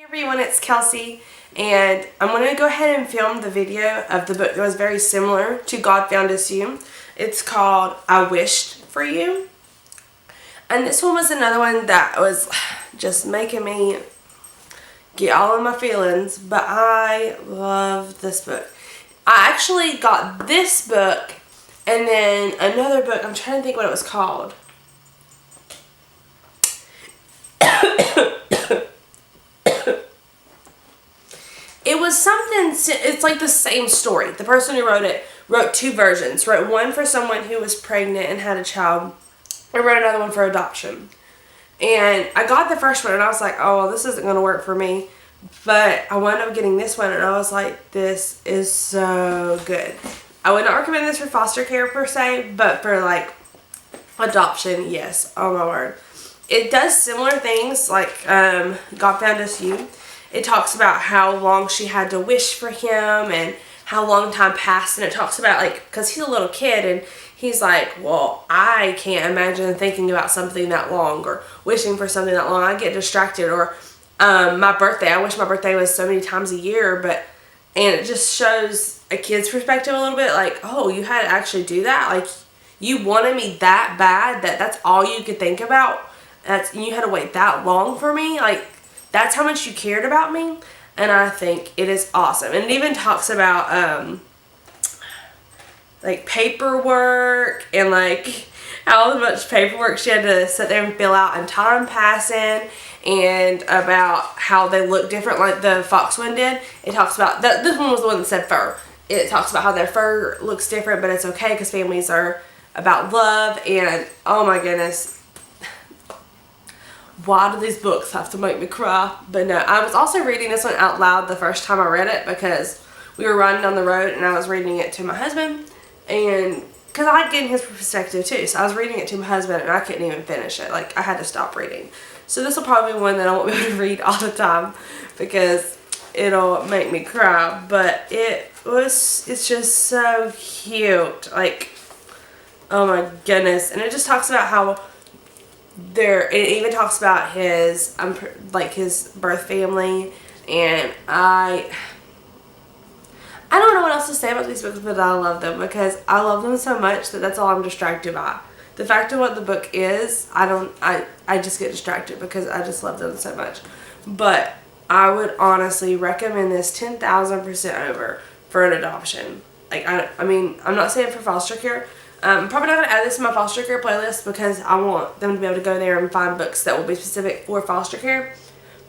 Everyone, it's Kelsey, and I'm going to go ahead and film the video of the book that was very similar to God Found Us You. It's called I Wished for You, and this one was another one that was just making me get all in my feelings, but I love this book. I actually got this book and then another book. I'm trying to think what it was called. It was something, it's like the same story. The person who wrote it wrote two versions. Wrote one for someone who was pregnant and had a child, and wrote another one for adoption. And I got the first one and I was like, oh, well, this isn't going to work for me. But I wound up getting this one and I was like, this is so good. I would not recommend this for foster care per se, but for like adoption, yes. Oh my word. It does similar things like God Found Us You. It talks about how long she had to wish for him and how long time passed. And it talks about, like, because he's a little kid and he's like, well, I can't imagine thinking about something that long or wishing for something that long. I get distracted. Or my birthday. I wish my birthday was so many times a year. And it just shows a kid's perspective a little bit. Like, oh, you had to actually do that? Like, you wanted me that bad that that's all you could think about? You had to wait that long for me? Like, that's how much you cared about me, and I think it is awesome. And it even talks about like paperwork and like how much paperwork she had to sit there and fill out, and time passing, and about how they look different, like the fox one did. It talks about that. This one was the one that said fur. It talks about how their fur looks different, but it's okay because families are about love. And oh my goodness. Why do these books have to make me cry? But no, I was also reading this one out loud the first time I read it because we were riding down the road and I was reading it to my husband, and because I like getting his perspective too, so I was reading it to my husband and I couldn't even finish it. Like, I had to stop reading. So this will probably be one that I won't be able to read all the time because it'll make me cry. But it's just so cute. Like, oh my goodness. And it just talks about how it even talks about his like his birth family, and I don't know what else to say about these books, but I love them because I love them so much that's all I'm distracted by. The fact of what the book is, I just get distracted because I just love them so much. But I would honestly recommend this 10,000% over for an adoption. Like, I mean, I'm not saying for foster care. I'm probably not going to add this to my foster care playlist because I want them to be able to go there and find books that will be specific for foster care.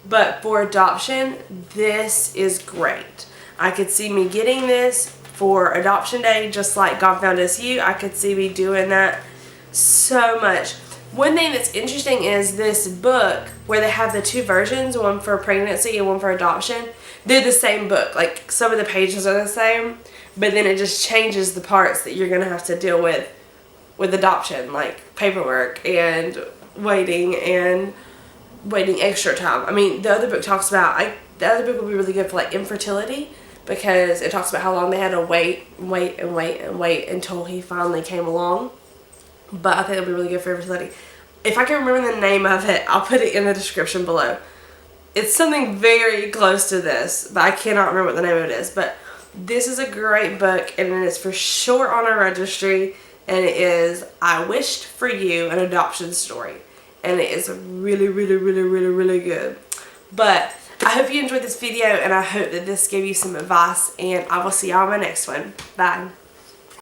But for adoption, this is great. I could see me getting this for adoption day, just like God Found Us You. I could see me doing that so much. One thing that's interesting is this book where they have the two versions, one for pregnancy and one for adoption. They're the same book. Like, some of the pages are the same, but then it just changes the parts that you're going to have to deal with adoption, like paperwork and waiting extra time. I mean, the other book talks about, the other book would be really good for like infertility because it talks about how long they had to wait until he finally came along. But I think it would be really good for infertility. If I can remember the name of it, I'll put it in the description below. It's something very close to this, but I cannot remember what the name of it is. But this is a great book, and it is for sure on our registry, and it is I Wished for You, an adoption story. And it is really, really, really, really, really good. But I hope you enjoyed this video, and I hope that this gave you some advice, and I will see y'all in my next one. Bye.